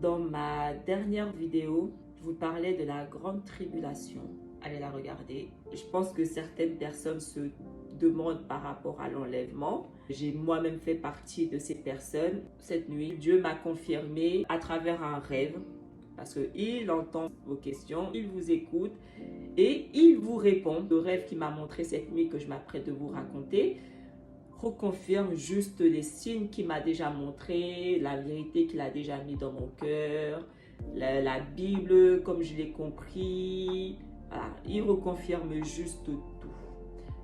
Dans ma dernière vidéo, je vous parlais de la grande tribulation. Allez la regarder. Je pense que certaines personnes se demandent par rapport à l'enlèvement. J'ai moi-même fait partie de ces personnes. Cette nuit, Dieu m'a confirmé à travers un rêve, parce qu'il entend vos questions, il vous écoute et il vous répond. Le rêve qu'il m'a montré cette nuit que je m'apprête de vous raconter reconfirme juste les signes qu'il m'a déjà montré, la vérité qu'il a déjà mis dans mon cœur, la Bible comme je l'ai compris. Voilà, il reconfirme juste tout.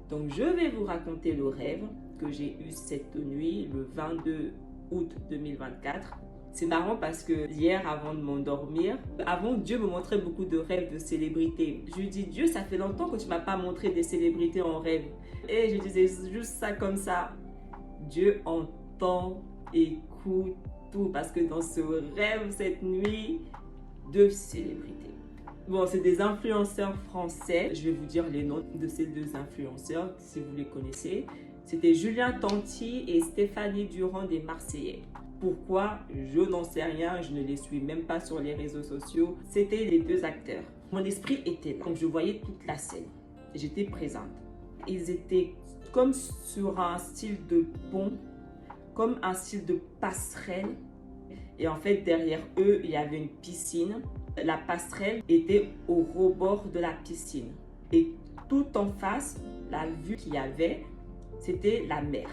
Donc je vais vous raconter le rêve que j'ai eu cette nuit, le 22 août 2024. C'est marrant parce que hier, avant de m'endormir, Dieu me montrait beaucoup de rêves de célébrités. Je lui dis, Dieu, ça fait longtemps que tu ne m'as pas montré des célébrités en rêve. Et je disais juste ça comme ça. Dieu entend, écoute tout. Parce que dans ce rêve, cette nuit, deux célébrités. Bon, c'est des influenceurs français. Je vais vous dire les noms de ces deux influenceurs, si vous les connaissez. C'était Julien Tanti et Stéphanie Durand des Marseillais. Pourquoi? Je n'en sais rien, je ne les suis même pas sur les réseaux sociaux. C'était les deux acteurs. Mon esprit était là, donc je voyais toute la scène. J'étais présente. Ils étaient comme sur un style de pont, comme un style de passerelle. Et en fait, derrière eux, il y avait une piscine. La passerelle était au rebord de la piscine. Et tout en face, la vue qu'il y avait, c'était la mer.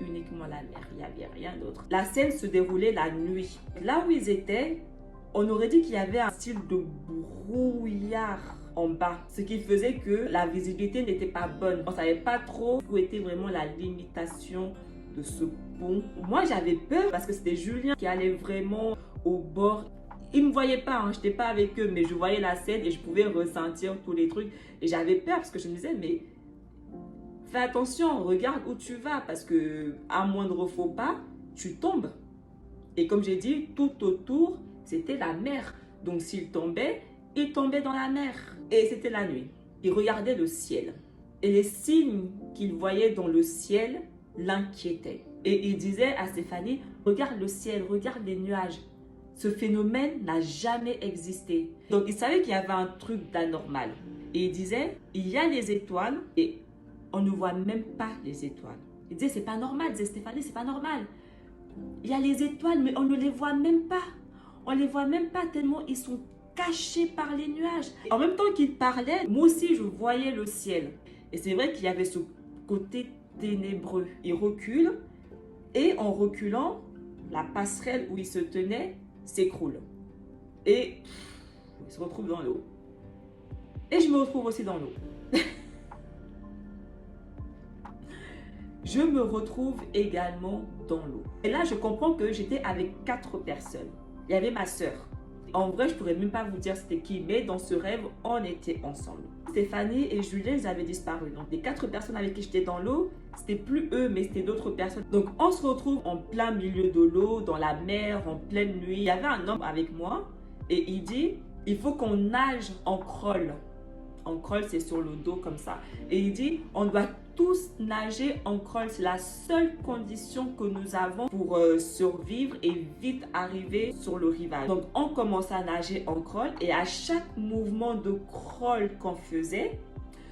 Uniquement la mer, il n'y avait rien d'autre. La scène se déroulait la nuit. Là où ils étaient, on aurait dit qu'il y avait un style de brouillard en bas, ce qui faisait que la visibilité n'était pas bonne. On ne savait pas trop où était vraiment la limitation de ce pont. Moi, j'avais peur parce que c'était Julien qui allait vraiment au bord. Ils ne me voyaient pas, je n'étais pas avec eux, mais je voyais la scène et je pouvais ressentir tous les trucs. Et j'avais peur parce que je me disais, mais fais attention, regarde où tu vas parce que à moindre faux pas, tu tombes. Et comme j'ai dit, tout autour, c'était la mer. Donc s'il tombait, il tombait dans la mer. Et c'était la nuit. Il regardait le ciel. Et les signes qu'il voyait dans le ciel l'inquiétaient. Et il disait à Stéphanie, regarde le ciel, regarde les nuages. Ce phénomène n'a jamais existé. Donc il savait qu'il y avait un truc d'anormal. Et il disait, il y a les étoiles et on ne voit même pas les étoiles. Il disait, c'est pas normal, disait Stéphanie, c'est pas normal. Il y a les étoiles, mais on ne les voit même pas. On les voit même pas tellement ils sont cachés par les nuages. En même temps qu'il parlait, moi aussi je voyais le ciel. Et c'est vrai qu'il y avait ce côté ténébreux. Il recule et en reculant, la passerelle où il se tenait s'écroule. Et il se retrouve dans l'eau. Et je me retrouve aussi dans l'eau. Je me retrouve également dans l'eau. Et là, je comprends que j'étais avec 4 personnes. Il y avait ma sœur. En vrai, je ne pourrais même pas vous dire c'était qui, mais dans ce rêve, on était ensemble. Stéphanie et Julien, ils avaient disparu. Donc, les 4 personnes avec qui j'étais dans l'eau, c'était plus eux, mais c'était d'autres personnes. Donc, on se retrouve en plein milieu de l'eau, dans la mer, en pleine nuit. Il y avait un homme avec moi et il dit, il faut qu'on nage en crawl. En crawl, c'est sur le dos comme ça. Et il dit, on doit tous nager en crawl. C'est la seule condition que nous avons pour survivre et vite arriver sur le rivage. Donc, on commence à nager en crawl et à chaque mouvement de crawl qu'on faisait,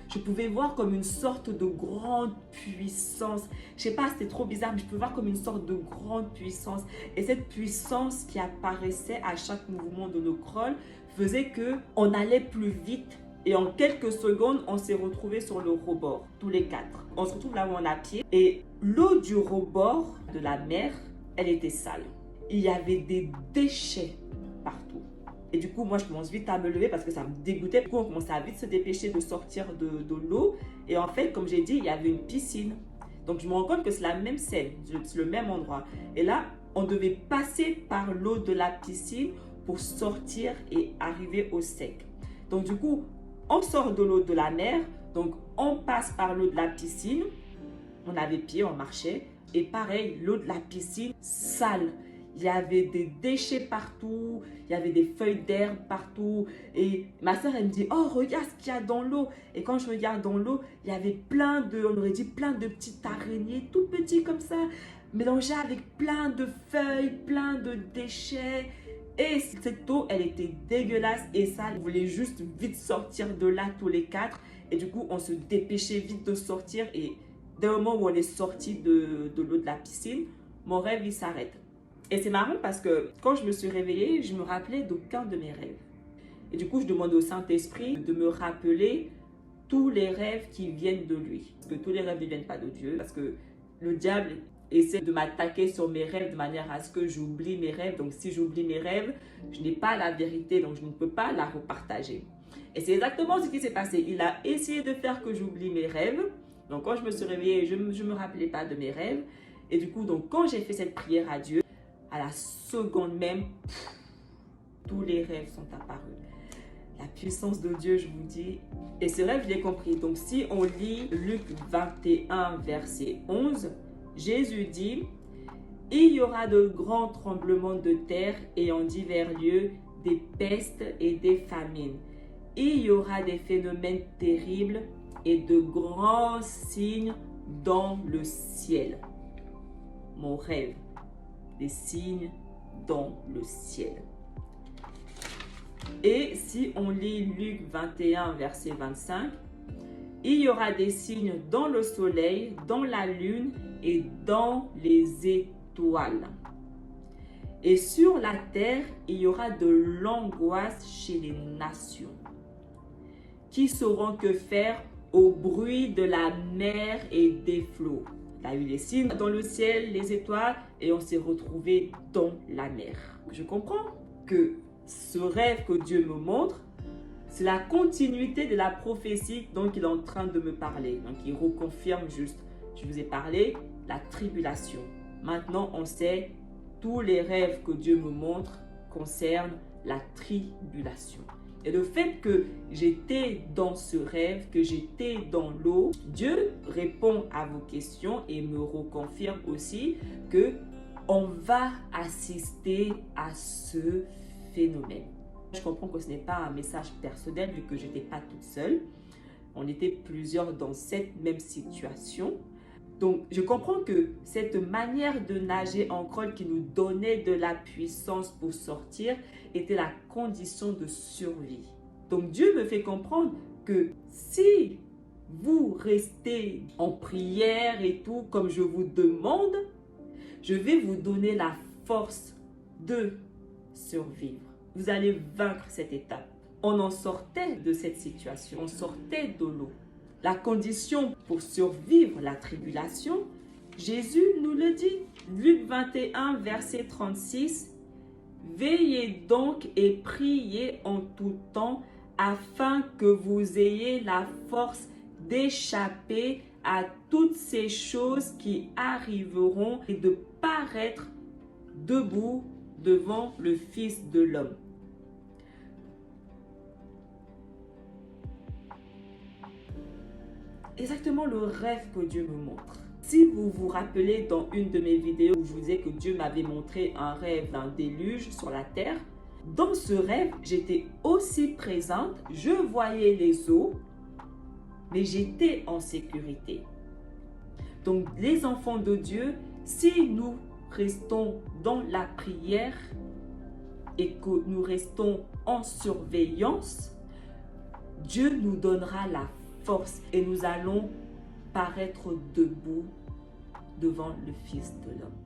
je pouvais voir comme une sorte de grande puissance. Je sais pas, c'était trop bizarre, mais je pouvais voir comme une sorte de grande puissance. Et cette puissance qui apparaissait à chaque mouvement de nos crawl faisait qu'on allait plus vite. Et en quelques secondes, on s'est retrouvés sur le rebord, tous les 4. On se retrouve là où on a pied. Et l'eau du rebord de la mer, elle était sale. Il y avait des déchets partout. Et du coup, moi, je commence vite à me lever parce que ça me dégoûtait. Du coup, on commençait à vite se dépêcher de sortir de l'eau. Et en fait, comme j'ai dit, il y avait une piscine. Donc, je me rends compte que c'est la même scène, c'est le même endroit. Et là, on devait passer par l'eau de la piscine pour sortir et arriver au sec. Donc, du coup, on sort de l'eau de la mer, donc on passe par l'eau de la piscine. On avait pied, on marchait. Et pareil, l'eau de la piscine, sale. Il y avait des déchets partout, il y avait des feuilles d'herbe partout. Et ma soeur, elle me dit, oh, regarde ce qu'il y a dans l'eau. Et quand je regarde dans l'eau, il y avait on aurait dit plein de petites araignées, tout petits comme ça, mélangées avec plein de feuilles, plein de déchets. Et cette eau, elle était dégueulasse et sale. On voulait juste vite sortir de là tous les quatre. Et du coup, on se dépêchait vite de sortir. Et dès le moment où on est sorti de l'eau de la piscine, mon rêve, il s'arrête. Et c'est marrant parce que quand je me suis réveillée, je me rappelais d'aucun de mes rêves. Et du coup, je demande au Saint-Esprit de me rappeler tous les rêves qui viennent de lui. Parce que tous les rêves ne viennent pas de Dieu. Parce que le diable essaie de m'attaquer sur mes rêves de manière à ce que j'oublie mes rêves. Donc, si j'oublie mes rêves, je n'ai pas la vérité. Donc, je ne peux pas la repartager. Et c'est exactement ce qui s'est passé. Il a essayé de faire que j'oublie mes rêves. Donc, quand je me suis réveillée, je ne me rappelais pas de mes rêves. Et du coup, donc, quand j'ai fait cette prière à Dieu, à la seconde même, tous les rêves sont apparus. La puissance de Dieu, je vous dis. Et ce rêve, je l'ai compris. Donc, si on lit Luc 21, verset 11, Jésus dit, « Il y aura de grands tremblements de terre et en divers lieux, des pestes et des famines. Il y aura des phénomènes terribles et de grands signes dans le ciel. » Mon rêve, des signes dans le ciel. Et si on lit Luc 21, verset 25, « Il y aura des signes dans le soleil, dans la lune et dans les étoiles. Et sur la terre, il y aura de l'angoisse chez les nations, qui sauront que faire au bruit de la mer et des flots. » Il y a eu les signes dans le ciel, les étoiles, et on s'est retrouvé dans la mer. Je comprends que ce rêve que Dieu me montre, c'est la continuité de la prophétie dont il est en train de me parler. Donc, il reconfirme juste, je vous ai parlé, la tribulation. Maintenant, on sait, tous les rêves que Dieu me montre concernent la tribulation. Et le fait que j'étais dans ce rêve, que j'étais dans l'eau, Dieu répond à vos questions et me reconfirme aussi que on va assister à ce phénomène. Je comprends que ce n'est pas un message personnel vu que je n'étais pas toute seule. On était plusieurs dans cette même situation. Donc, je comprends que cette manière de nager en crawl qui nous donnait de la puissance pour sortir était la condition de survie. Donc, Dieu me fait comprendre que si vous restez en prière et tout, comme je vous demande, je vais vous donner la force de survivre. Vous allez vaincre cette étape. On en sortait de cette situation, on sortait de l'eau. La condition pour survivre la tribulation, Jésus nous le dit. Luc 21, verset 36. « Veillez donc et priez en tout temps afin que vous ayez la force d'échapper à toutes ces choses qui arriveront et de paraître debout devant le Fils de l'homme. » Exactement le rêve que Dieu me montre. Si vous vous rappelez dans une de mes vidéos où je vous disais que Dieu m'avait montré un rêve d'un déluge sur la terre, dans ce rêve, j'étais aussi présente, je voyais les eaux, mais j'étais en sécurité. Donc les enfants de Dieu, si nous restons dans la prière et que nous restons en surveillance, Dieu nous donnera la force et nous allons paraître debout devant le Fils de l'homme.